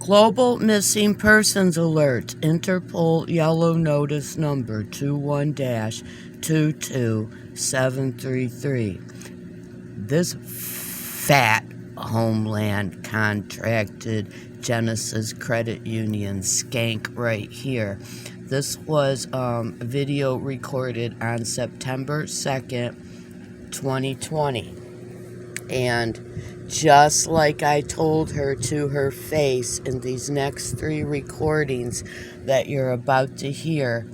Global Missing Persons Alert. Interpol Yellow Notice Number 21-22733. This fat Homeland contracted Genysis credit union skank right here. This was video recorded on September 2nd, 2020. And just like I told her to her face in these next 3 recordings that you're about to hear,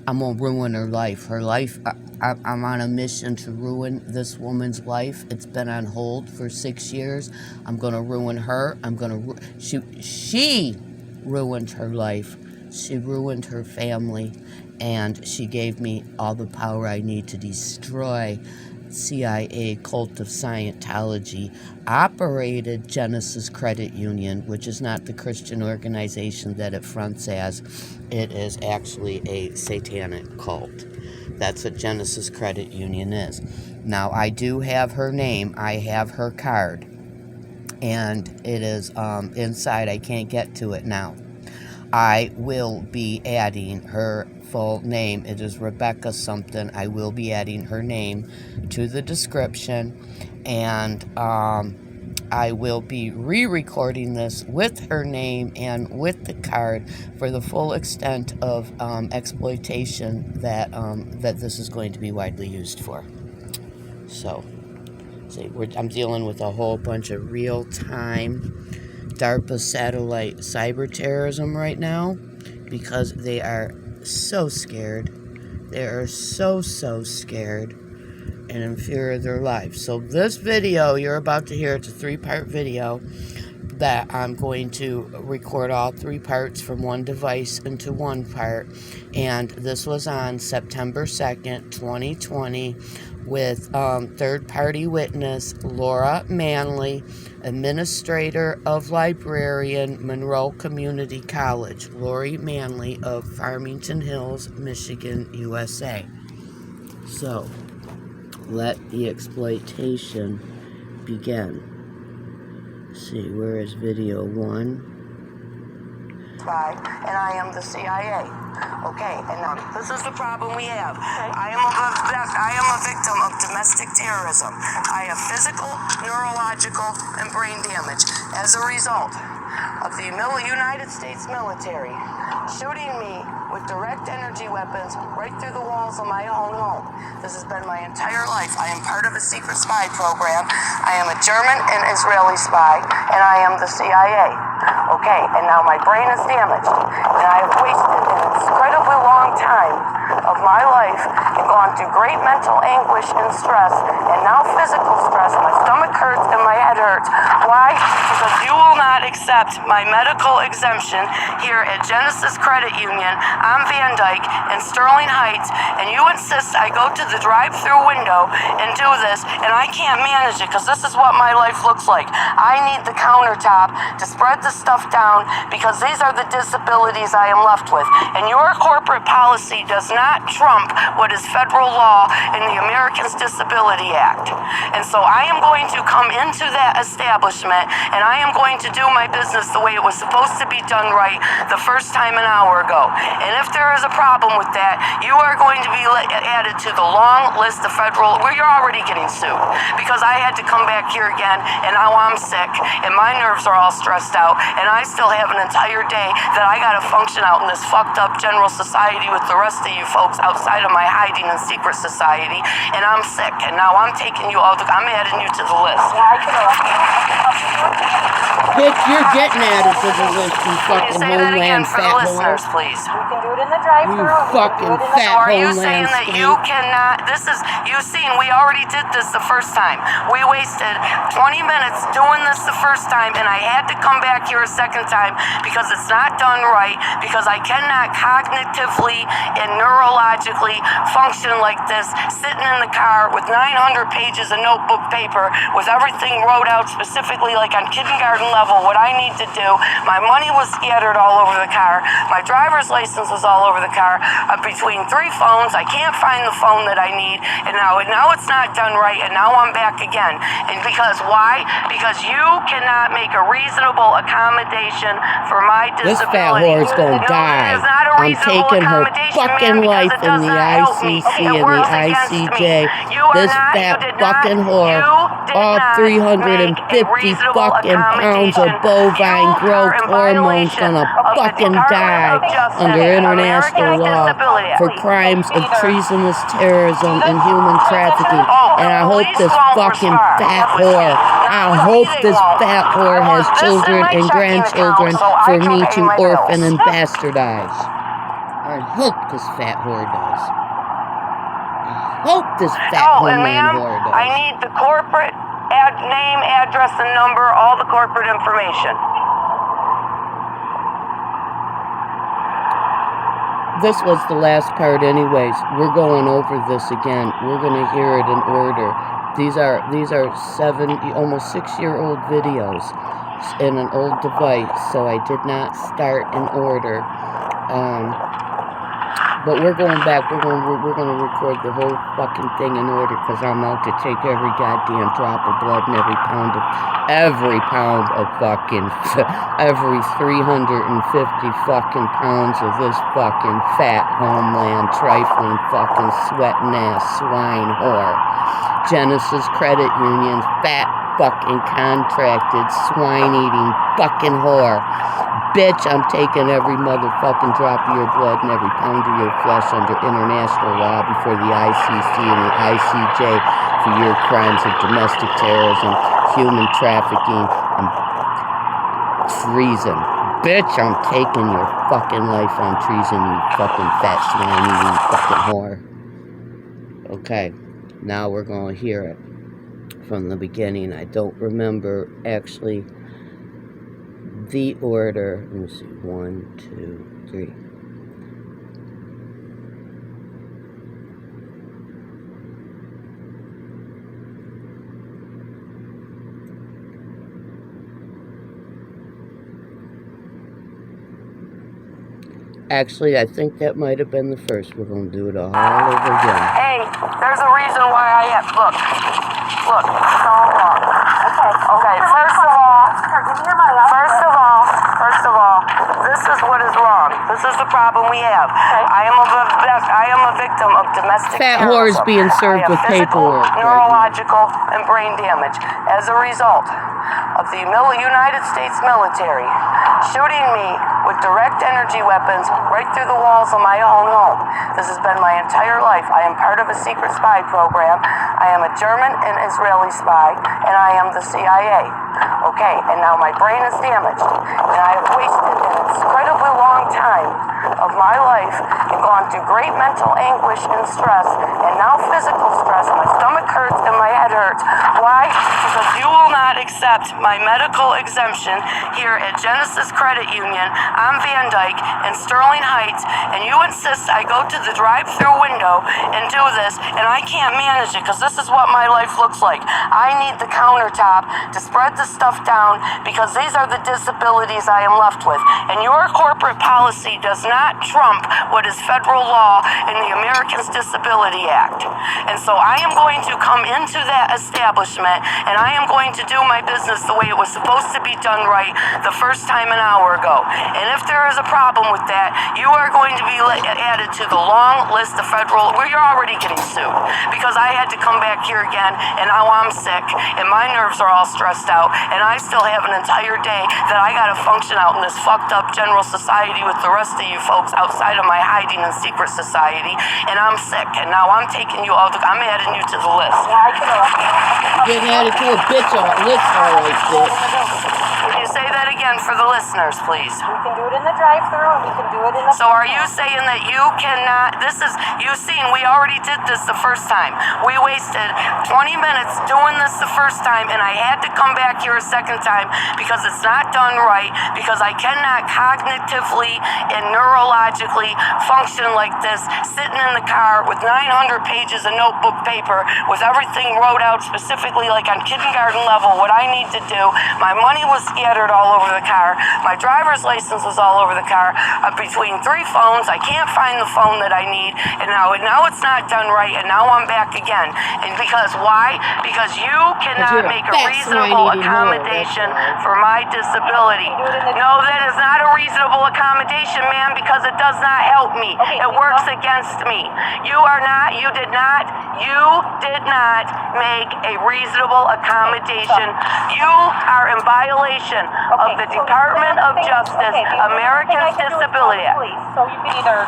I'm going to ruin her life. Her life, I'm on a mission to ruin this woman's life. It's been on hold for 6 years. I'm going to ruin her. She ruined her life. She ruined her family. And she gave me all the power I need to destroy CIA cult of Scientology operated Genysis Credit Union, which is not the Christian organization that it fronts as. It is actually a satanic cult. That's what Genysis Credit Union is. Now, I do have her name. I have her card. And it is inside. I can't get to it now. I will be adding her full name. It is Rebecca something. I will be adding her name to the description, and I will be re-recording this with her name and with the card for the full extent of exploitation that this is going to be widely used for. So, see, I'm dealing with a whole bunch of real-time DARPA satellite cyber terrorism right now because they are so scared. They are so scared and in fear of their lives. So this video you're about to hear, it's a 3-part video that I'm going to record all 3 parts from one device into one part. And this was on September 2nd, 2020 with third-party witness Laura Manley, administrator of librarian Monroe Community College, Lori Manley of Farmington Hills, Michigan, USA. So, let the exploitation begin. Let's see, where is video 1? And I am the CIA. Okay, and now this is the problem we have. I am a victim of domestic terrorism. I have physical, neurological, and brain damage as a result of the United States military shooting me with direct energy weapons right through the walls of my own home. This has been my entire life. I am part of a secret spy program. I am a German and Israeli spy, and I am the CIA. Okay, and now my brain is damaged, and I have wasted an incredibly long time of my life and gone through great mental anguish and stress, and now physical stress. My stomach hurts and my head hurts. Why? Because you will not accept my medical exemption here at Genysis Credit Union on Van Dyke in Sterling Heights, and you insist I go to the drive-through window and do this, and I can't manage it because this is what my life looks like. I need the countertop to spread the stuff down because these are the disabilities I am left with. And your corporate policy does not trump what is federal law in the Americans Disability Act. And so I am going to come into that establishment and I am going to do my business the way it was supposed to be done right the first time an hour ago. And if there is a problem with that, you are going to be added to the long list of federal, where you're already getting sued. Because I had to come back here again and now I'm sick and my nerves are all stressed out and I still have an entire day that I gotta function out in this fucked up general society with the rest of you folks outside of my hiding and secret society, and I'm sick, and now I'm taking you all I'm adding you to the list. Bitch, you're getting added to the list, you fucking Homeland for the listeners, please. We can do it in the drive-thru. You fucking fat Are you Homeland saying that you cannot, you've seen, we already did this the first time. We wasted 20 minutes doing this the first time, and I had to come back here a second time because it's not done right, because I cannot cognitively and neurologically function like this, sitting in the car with 900 pages of notebook paper with everything wrote out specifically like on kindergarten level reasonable what I need to do. My money was scattered all over the car. My driver's license was all over the car. Between 3 phones, I can't find the phone that I need, and now it's not done right, and now I'm back again. And because why? Because you cannot make a reasonable accommodation for my disability. This fat whore's gonna die. I'm taking her fucking life in the ICC and the ICJ. This fat fucking whore, all 350 fucking pounds of bovine growth hormones gonna fucking die under international law for crimes of treasonous terrorism and human trafficking. And I hope this fucking fat whore, has children and grandchildren for me to orphan and bastardize. I hope this fat whore does. I hope this fat Homeland whore does. I need the corporate name, address, and number, all the corporate information. This was the last part anyways. We're going over this again. We're going to hear it in order. These are almost 6-year-old videos in an old device, so I did not start in order. But we're going back. We're going to record the whole fucking thing in order, because I'm out to take every goddamn drop of blood and every pound of fucking, every 350 fucking pounds of this fucking fat Homeland trifling fucking sweating ass swine whore. Genysis Credit Union's fat fucking contracted swine eating fucking whore. Bitch, I'm taking every motherfucking drop of your blood and every pound of your flesh under international law before the ICC and the ICJ for your crimes of domestic terrorism, human trafficking, and treason. Bitch, I'm taking your fucking life on treason, you fucking fat swine-eating fucking whore. Okay, now we're going to hear it from the beginning. I don't remember actually the order. Let me see. 1, 2, 3. Actually, I think that might have been the first. We're going to do it all over again. Hey, there's a reason why I have. Look, it's all wrong. Okay, first of all, this is what is wrong. This is the problem we have. I am a victim of domestic fat terrorism. whores being served with physical, paperwork. neurological, and brain damage as a result of the United States military shooting me with direct energy weapons right through the walls of my own home. This has been my entire life. I am part of a secret spy program. I am a German and Israeli spy, and I am the CIA. Okay, and now my brain is damaged, and I have wasted an incredibly long time of my life and gone through great mental anguish and stress, and now physical stress. My stomach hurts and my head hurts. Why? Because you will not accept my medical exemption here at Genysis Credit Union on Van Dyke in Sterling Heights, and you insist I go to the drive-through window and do this, and I can't manage it because this is what my life looks like. I need the countertop to spread the stuff down because these are the disabilities I am left with, and your corporate policy does not trump what is federal law in the Americans Disability Act. And so I am going to come into that establishment, and I am going to do my business the way it was supposed to be done right the first time an hour ago. And if there is a problem with that, you are going to be added to the long list of federal, where you're already getting sued. Because I had to come back here again, and now I'm sick, and my nerves are all stressed out, and I still have an entire day that I gotta function out in this fucked up general society with the rest of you folks outside of my hiding and secret society, and I'm sick, and now I'm taking you all, I'm adding you to the list. Getting added to a bitch list, alright, bitch. Can you say that again? again for the listeners, please. We can do it in the drive-thru and we can do it in the... So are you saying that you cannot, you've seen, we already did this the first time. We wasted 20 minutes doing this the first time, and I had to come back here a second time because it's not done right, because I cannot cognitively and neurologically function like this, sitting in the car with 900 pages of notebook paper with everything wrote out specifically like on kindergarten level what I need to do. My money was scattered all over the car. My driver's license was all over the car. Between 3 phones, I can't find the phone that I need, and now it's not done right, and now I'm back again. And because why? Because you cannot make a reasonable accommodation for my disability. No, that is not a reasonable accommodation, ma'am, because it does not help me. It works against me. You did not make a reasonable accommodation. You are in violation of the Department of Justice, Americans Disability Act. So you can either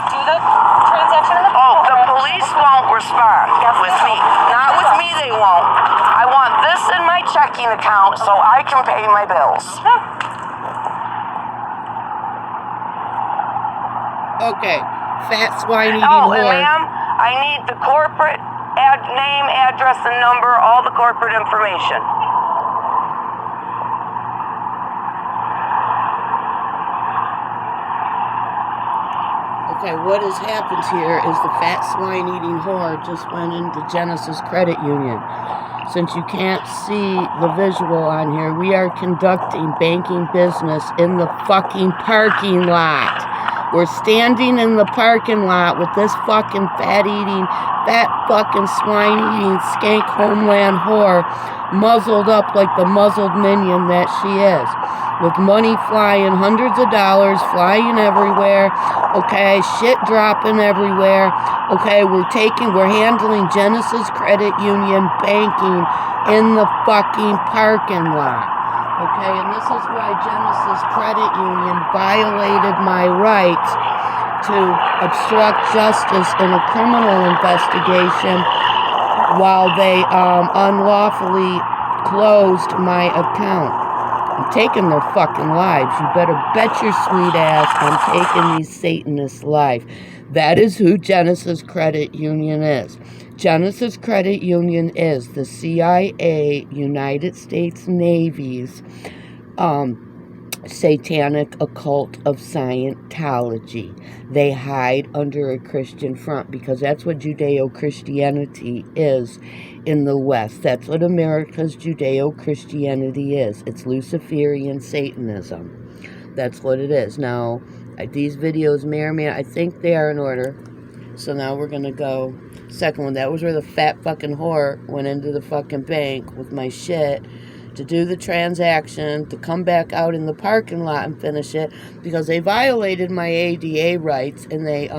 do the transaction in the... Oh, the police won't respond with me. Not with me, they won't. I want this in my checking account so I can pay my bills. Okay, fat swine eating Oh, and whore. ma'am, I need the corporate name, address, and number, all the corporate information. Okay, what has happened here is the fat swine eating whore just went into Genysis Credit Union. Since you can't see the visual on here, we are conducting banking business in the fucking parking lot. We're standing in the parking lot with this fucking fat fucking swine eating skank Homeland whore muzzled up like the muzzled minion that she is. With money flying, hundreds of dollars flying everywhere. Okay, shit dropping everywhere. Okay, we're handling Genysis Credit Union banking in the fucking parking lot. Okay, and this is why Genysis Credit Union violated my rights to obstruct justice in a criminal investigation while they unlawfully closed my account. I'm taking their fucking lives. You better bet your sweet ass I'm taking these Satanists' life. That is who Genysis Credit Union is. Genysis Credit Union is the CIA, United States Navy's satanic occult of Scientology. They hide under a Christian front because that's what Judeo-Christianity is in the West. That's what America's Judeo-Christianity is. It's Luciferian Satanism. That's what it is. Now, these videos may or may not, I think they are in order. So now we're going to go. Second one, that was where the fat fucking whore went into the fucking bank with my shit to do the transaction, to come back out in the parking lot and finish it because they violated my ADA rights and they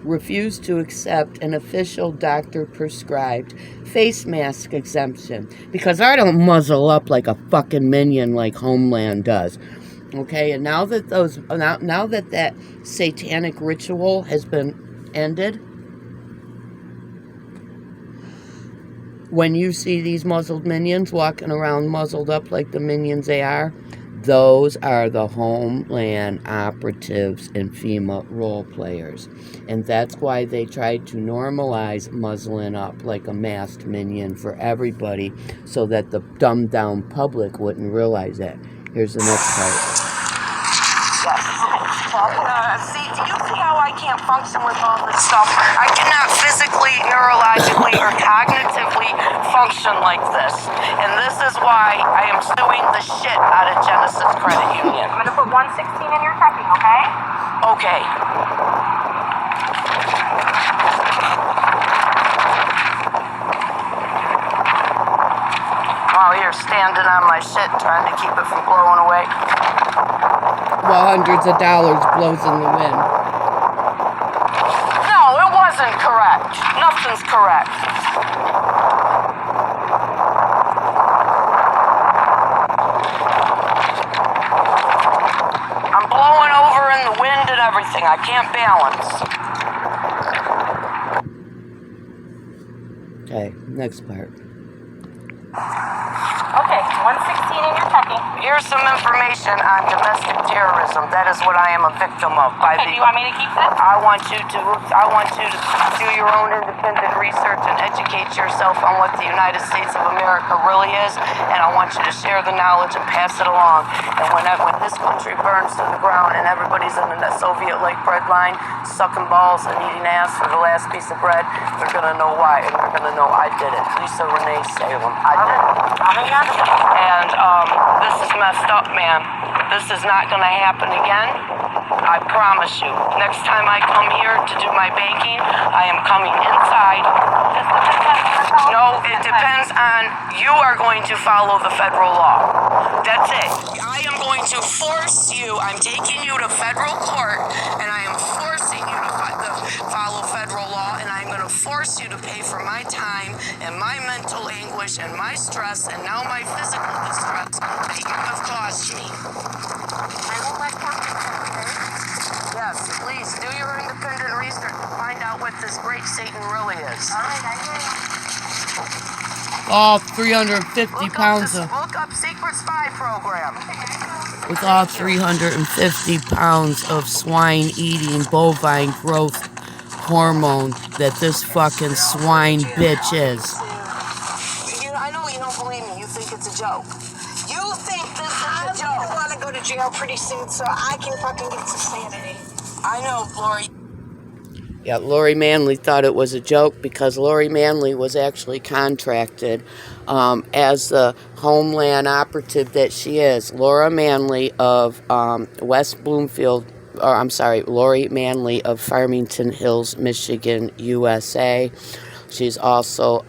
refused to accept an official doctor-prescribed face mask exemption because I don't muzzle up like a fucking minion like Homeland does. Okay, and now that now that that satanic ritual has been ended, when you see these muzzled minions walking around muzzled up like the minions they are, those are the Homeland operatives and FEMA role players. And that's why they tried to normalize muzzling up like a masked minion for everybody so that the dumbed down public wouldn't realize that. Here's the next part. See, do you see how I can't function with all this stuff? I cannot physically, neurologically, or cognitively function like this. And this is why I am suing the shit out of Genysis Credit Union. I'm going to put 116 in your checking, okay? Okay. While you're standing on my shit trying to keep it from blowing away. While hundreds of dollars blows in the wind. No, it wasn't correct. Nothing's correct. I'm blowing over in the wind and everything. I can't balance. Okay, next part. Okay, 116 in your checking. Here's some information on domestic terrorism. That is what I am a victim of. Okay, do you want me to keep this? I want you to do your own independent research and educate yourself on what the United States of America really is, and I want you to share the knowledge and pass it along. And when this country burns to the ground and everybody's in the Soviet-like bread line, sucking balls and eating ass for the last piece of bread, they're gonna know why, and they're gonna know I did it. Lisa Renee Salem, I did it. And this is messed up, man. This is not gonna happen again. I promise you. Next time I come here to do my banking, I am coming inside. No, it depends on, you are going to follow the federal law. That's it. I am going to force you, I'm taking you to federal court, and I am forcing you to follow federal law, and I'm going to force you to pay for my time and my mental anguish and my stress and now my physical distress that you have caused me. I won't let Yes, please do your independent research to find out what this great Satan really is. All right, I will. All 350 pounds of... Look up Secret Spy Program. With all 350 pounds of swine-eating bovine growth hormone that this fucking swine bitch is. I know you don't believe me. You think it's a joke. You think this is a joke. I want to go to jail pretty soon so I can fucking get some sanity. I know, Lori. Yeah, Lori Manley thought it was a joke because Lori Manley was actually contracted as the Homeland operative that she is. Laura Manley of West Bloomfield, or I'm sorry, Lori Manley of Farmington Hills, Michigan, USA. She's also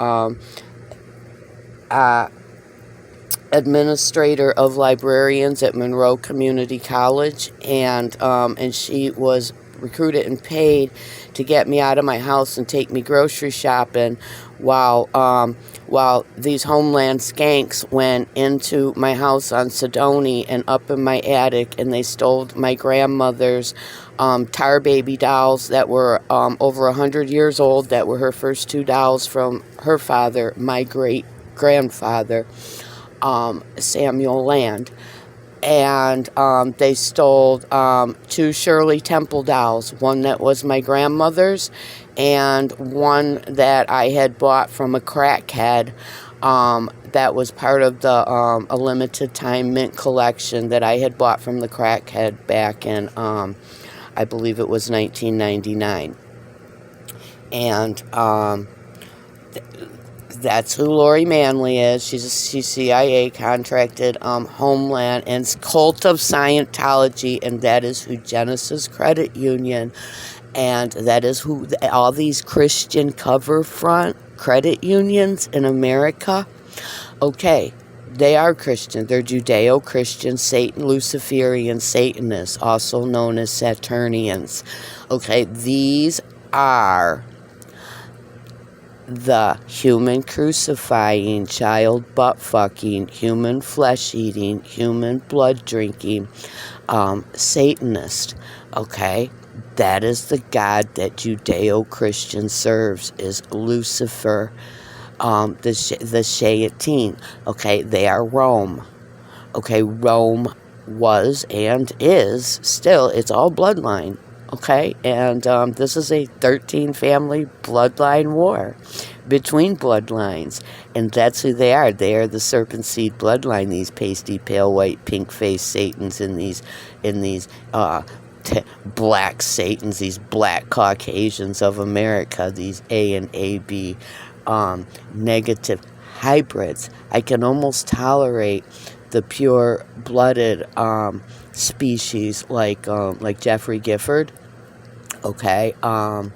administrator of librarians at Monroe Community College, and she was recruited and paid to get me out of my house and take me grocery shopping while these Homeland skanks went into my house on Sedona and up in my attic, and they stole my grandmother's tar baby dolls that were over 100 years old, that were her first two dolls from her father, my great-grandfather, Samuel Land. And they stole two Shirley Temple dolls, one that was my grandmother's and one that I had bought from a crackhead that was part of the a limited time mint collection that I had bought from the crackhead back in, I believe it was 1999. And that's who Lori Manley is. She's CIA contracted Homeland and Cult of Scientology, and that is who Genysis Credit Union, and that is who all these Christian cover front credit unions in America. Okay, they are Christian. They're Judeo-Christian, Luciferian Satanists, also known as Saturnians. Okay, these are the human crucifying, child butt fucking, human flesh eating, human blood drinking Satanist. Okay, that is the God that Judeo-Christian serves, is Lucifer, the Shayateen. Okay, they are Rome. Okay, Rome was and is still, it's all bloodline. Okay, and this is a 13-family bloodline war between bloodlines, and that's who they are. They are the serpent seed bloodline. These pasty, pale, white, pink-faced Satans, and these black Satans, these black Caucasians of America, these A and AB negative hybrids. I can almost tolerate the pure-blooded species like Jeffrey Gifford, okay, and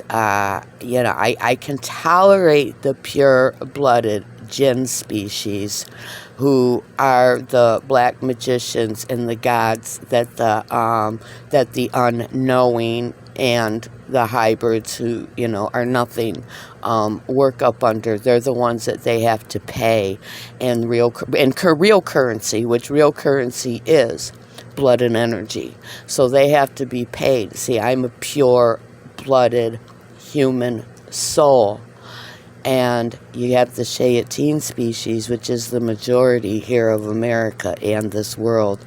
I can tolerate the pure-blooded jinn species, who are the black magicians and the gods that the unknowing and the hybrids who, are nothing, work up under. They're the ones that they have to pay, and real currency, which real currency is blood and energy. So they have to be paid. See, I'm a pure-blooded human soul, And you have the Shameem species, which is the majority here of America and this world,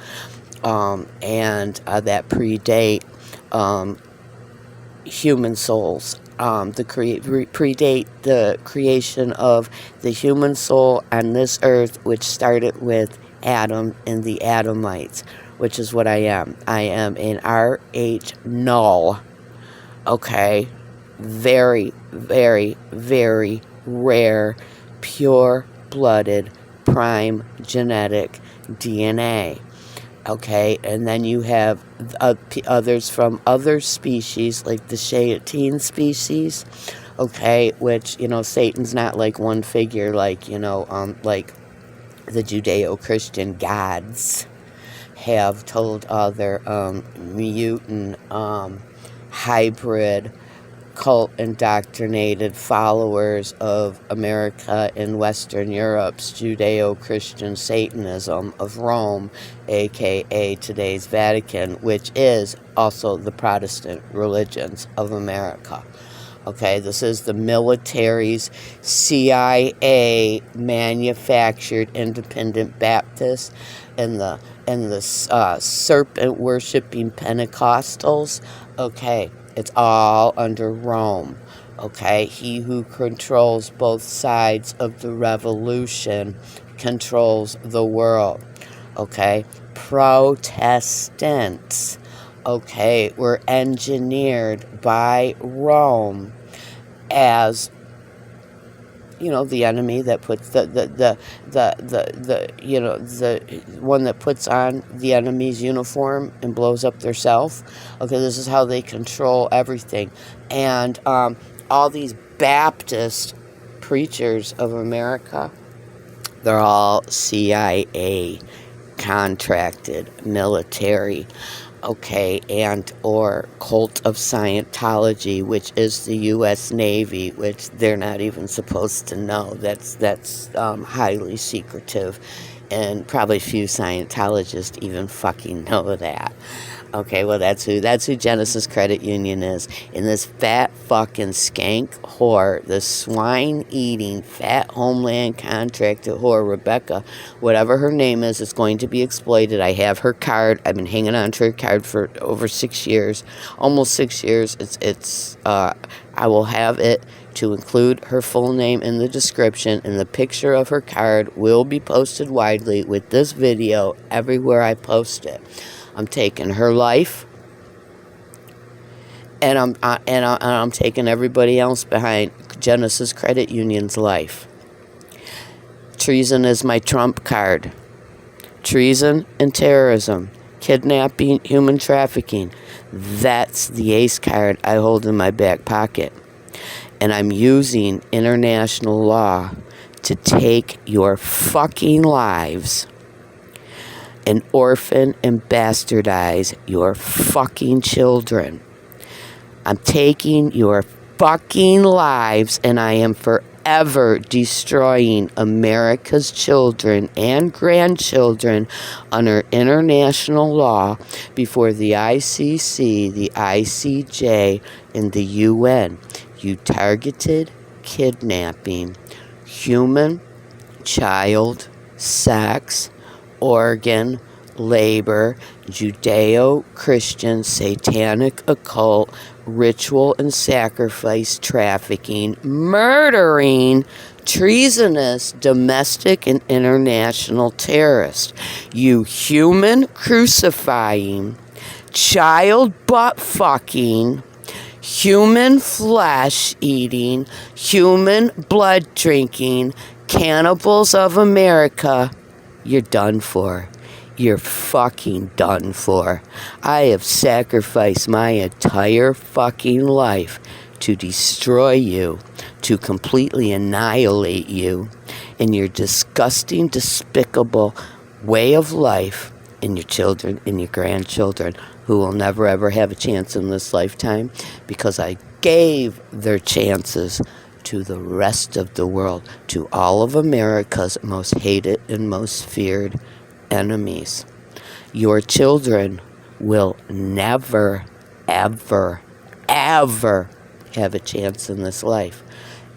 and that predate human souls. Predate the creation of the human soul on this earth, which started with Adam and the Adamites, which is what I am. I am an RH null. Okay? Very, very, very rare, pure-blooded, prime genetic DNA. Okay, and then you have others from other species, like the Shameem species, okay, which, Satan's not like one figure, like, like the Judeo-Christian gods have told other mutant, hybrid, cult indoctrinated followers of America and Western Europe's Judeo-Christian Satanism of Rome, aka today's Vatican, which is also the Protestant religions of America. Okay, this is the military's CIA manufactured independent Baptists and the serpent worshipping Pentecostals. Okay, it's all under Rome. Okay, he who controls both sides of the revolution controls the world. Okay, Protestants, okay, were engineered by Rome as, the enemy that puts the one that puts on the enemy's uniform and blows up their self. Okay, this is how they control everything. And all these Baptist preachers of America, they're all CIA contracted military. Okay, and or cult of Scientology, which is the U.S. Navy, which they're not even supposed to know. That's highly secretive, and probably few Scientologists even fucking know that. Okay, well, that's who Genysis Credit Union is. And this fat fucking skank whore, this swine-eating, fat Homeland contracted whore, Rebecca, whatever her name is going to be exploited. I have her card. I've been hanging on to her card for over 6 years, almost 6 years. I will have it to include her full name in the description, and the picture of her card will be posted widely with this video everywhere I post it. I'm taking her life, and I'm taking everybody else behind Genysis Credit Union's life. Treason is my trump card. Treason and terrorism, kidnapping, human trafficking. That's the ace card I hold in my back pocket. And I'm using international law to take your fucking lives and orphan and bastardize your fucking children. I'm taking your fucking lives, and I am forever destroying America's children and grandchildren under international law before the ICC, the ICJ, and the UN. You targeted kidnapping, human, child, sex, organ, labor, Judeo-Christian, Satanic, occult, ritual and sacrifice, trafficking, murdering, treasonous, domestic and international terrorist. You human crucifying, child butt fucking, human flesh eating, human blood drinking, cannibals of America. You're done for. You're fucking done for. I have sacrificed my entire fucking life to destroy you, to completely annihilate you and your disgusting, despicable way of life, and your children and your grandchildren, who will never ever have a chance in this lifetime, because I gave their chances to the rest of the world, to all of America's most hated and most feared enemies. Your children will never, ever, ever have a chance in this life.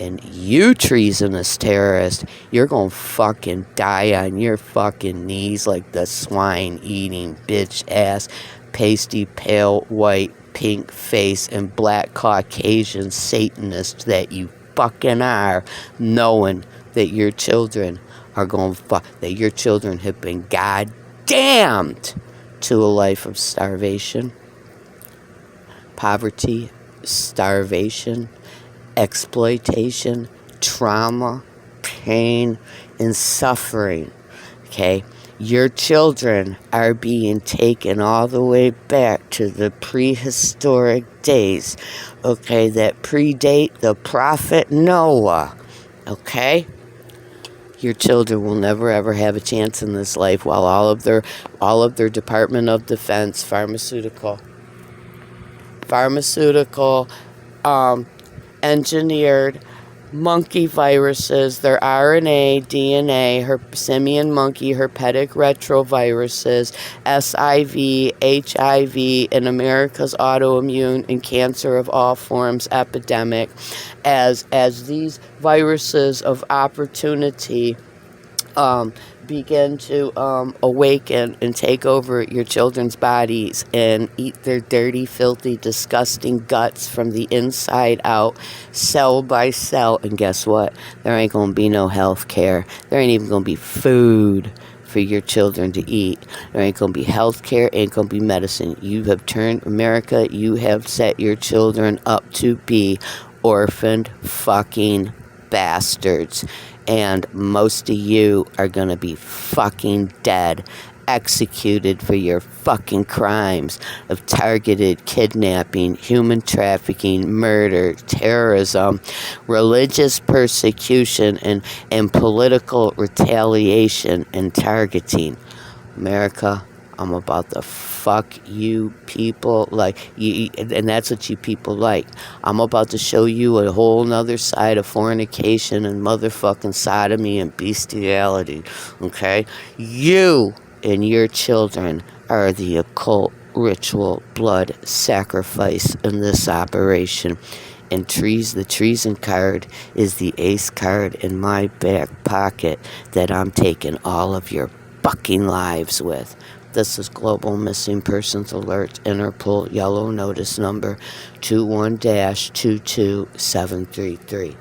And you treasonous terrorist, you're gonna fucking die on your fucking knees like the swine eating bitch ass, pasty, pale, white, pink face, and black Caucasian Satanist that you fucking are, knowing that your children are going that your children have been goddamned to a life of starvation, poverty, starvation, exploitation, trauma, pain, and suffering. Okay? Your children are being taken all the way back to the prehistoric days, okay, that predate the prophet Noah. Okay? Your children will never ever have a chance in this life while all of their Department of Defense pharmaceutical engineered monkey viruses, their RNA, DNA, simian monkey herpetic retroviruses, SIV, HIV, and America's autoimmune and cancer of all forms epidemic, as these viruses of opportunity begin to awaken and take over your children's bodies and eat their dirty, filthy, disgusting guts from the inside out, cell by cell. And guess what? There ain't going to be no health care. There ain't even going to be food for your children to eat. There ain't going to be health care, ain't going to be medicine. You have turned America, you have set your children up to be orphaned fucking bastards. And most of you are gonna be fucking dead, executed for your fucking crimes of targeted kidnapping, human trafficking, murder, terrorism, religious persecution, and political retaliation and targeting. America, I'm about to fuck you people and that's what you people like. I'm about to show you a whole nother side of fornication and motherfucking sodomy and bestiality, okay? You and your children are the occult ritual blood sacrifice in this operation. And the treason card is the ace card in my back pocket that I'm taking all of your fucking lives with. This is Global Missing Persons Alert, Interpol Yellow Notice number 21-22733.